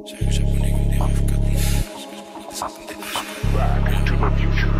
Back to the future.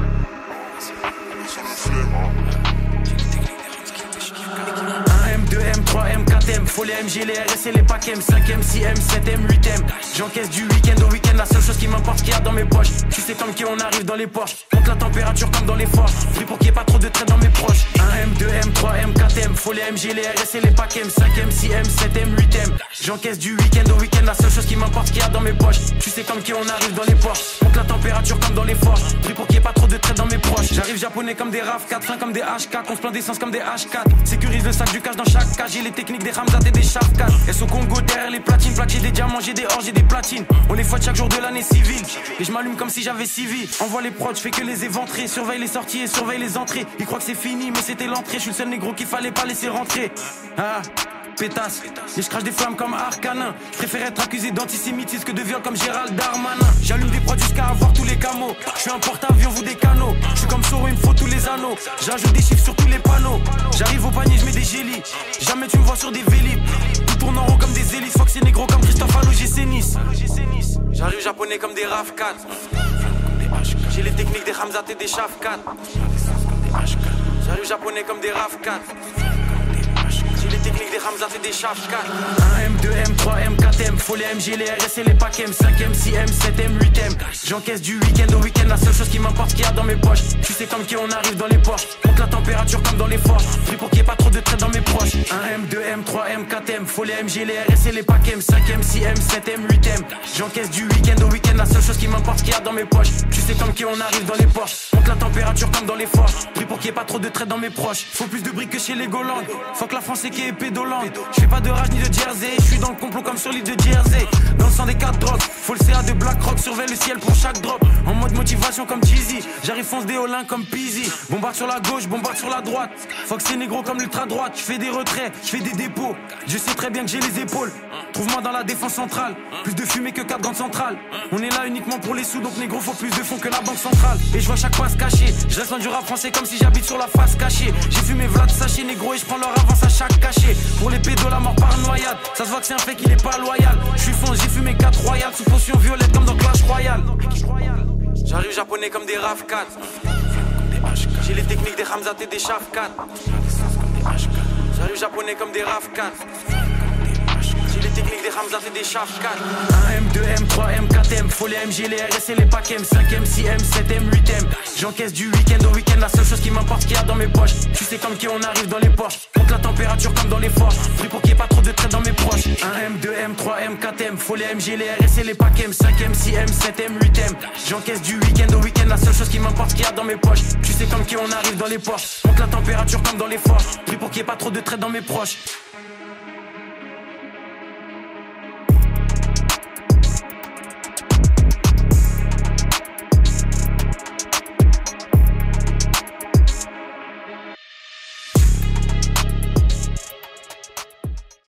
1M, 2M, 3M, 4M, faut les MG, les RS et les PACM, 5M, 6M, 7M, 8M. J'encaisse du week-end au week-end, la seule chose qui m'importe, qu'il y a dans mes poches. Tu sais comme qui on arrive dans les Porsche, monte la température comme dans les forts. Pris pour qu'il n'y ait pas trop de traite dans mes proches. 1M, 2M, 3M, 4M, faut les MG, les RS et les PACM, 5M, 6M, 7M, 8M. J'encaisse du week-end au week-end, la seule chose qui m'importe, qu'il y a dans mes poches. Tu sais comme qui on arrive dans les Porsche, monte la température comme dans les forts. Pris pour qu'il n'y ait pas trop de traite dans mes proches. J'arrive japonais comme des RAV4, fin comme des H4, on se plaint d'essence comme des H4. Sécurise le sac du cash dans chaque cage, j'ai les techniques des Ramzat et des Shafkat. Elles au Congo derrière les platines, j'ai des diamants, j'ai des or, j'ai des platines. On les fouette chaque jour de l'année civile. Et je m'allume comme si j'avais 6 vies. Envoie les prods, je fais que les éventrer. Surveille les sorties et surveille les entrées. Ils croient que c'est fini, mais c'était l'entrée. Je suis le seul négro qu'il fallait pas laisser rentrer. Ah, pétasse. Et je crache des flammes comme Arcanin. Je préfère être accusé d'antisémitisme que de viol comme Gérald Darmanin. J'allume des prods jusqu'à avoir tous les camos. Je suis un porte-avions, vous des canaux. Je suis comme Soro, il me faut tous les anneaux. J'ajoute des chiffres sur tous les panneaux. J'arrive au panier, je mets des gélis. Jamais tu me vois sur des vélib. Tout tourne en rond comme des hélices. Fox et négro comme Christophe à l'OGC Nice. J'arrive japonais comme des RAV4. J'ai les techniques des Ramzat et des Shafkat. J'arrive japonais comme des RAV4. J'ai les techniques des Ramzat et des Shafkat. 1M, 2M, 3M, 4M, faut les MG, les RS et les PACM, 5M, 6M, 7M, 8M. J'encaisse du week-end au week-end, la seule chose qui m'importe, qu'il y a dans mes poches. Tu sais comme qui on arrive dans les Porsche, monte la température comme dans les forts. Pris pour qu'il n'y ait pas trop de traite dans mes proches. 1M, 2M, 3M, 4M, faut les MG, les RS et les PACM, 5M, 6M, 7M, 8M. J'encaisse du week-end au week-end, la seule chose qui m'importe, qu'il y a dans mes poches. Tu sais comme qui on arrive dans les Porsche, monte la température comme dans les forts. Pris pour qu'il n'y ait pas trop de traite dans mes proches. Faut plus de briques que chez les Golandes. Faut que la France est qui est pédolante. Je fais pas de rage ni de jersey, je suis dans le complot comme sur l'île de Jersey. Dans le sang des 4 drogues, faut le CA de Black Rock, surveille le ciel pour chaque drop. En mode motivation comme Jeezy, j'arrive fonce des Olins comme Peasy. Bombarde sur la gauche, bombarde sur la droite. Fox c'est négro comme l'ultra droite, je fais des retraits, je fais des dépôts. Je sais très bien que j'ai les épaules. Trouve-moi dans la défense centrale, plus de fumée que 4 grandes centrales. On est là uniquement pour les sous, donc négro faut plus de fonds que la banque centrale. Et je vois chaque passe cachée, je reste loin du rap français comme si j'habite sur la face cachée. J'ai fumé Vlad sachet négro et je prends leur avance à chaque cachet. Pour les pédos la mort par noyade, ça se voit que c'est un fait qu'il est pas loyal. Je suis fonce, j'ai fumé 4 royales sous potion violette comme dans Clash Royale. J'arrive japonais comme des RAV4. J'ai les techniques des Ramzat et des Shafkat. J'arrive japonais comme des RAV4. J'ai les techniques des Ramzat et des Shafkat. 1M, 2M, 3M, 4M, faut les MG, les RS et les PACM, 5M, 6M, 7M, 8M. J'encaisse du week-end au week-end, la seule chose qui m'importe, qu'il y a dans mes poches. Tu sais comme qui on arrive dans les Porsche, monte la température comme dans les forts. Pris pour qu'il n'y ait pas trop de traite dans mes proches. 1M, 2M, 3M, 4M, faut les MG, les RS et les PACM, 5M, 6M, 7M, 8M. J'encaisse du week-end au week-end, la seule chose qui m'importe, qu'il y a dans mes poches. Tu sais comme qui on arrive dans les Porsche, monte la température comme dans les forts. Pris pour qu'il n'y ait pas trop de traite dans mes proches.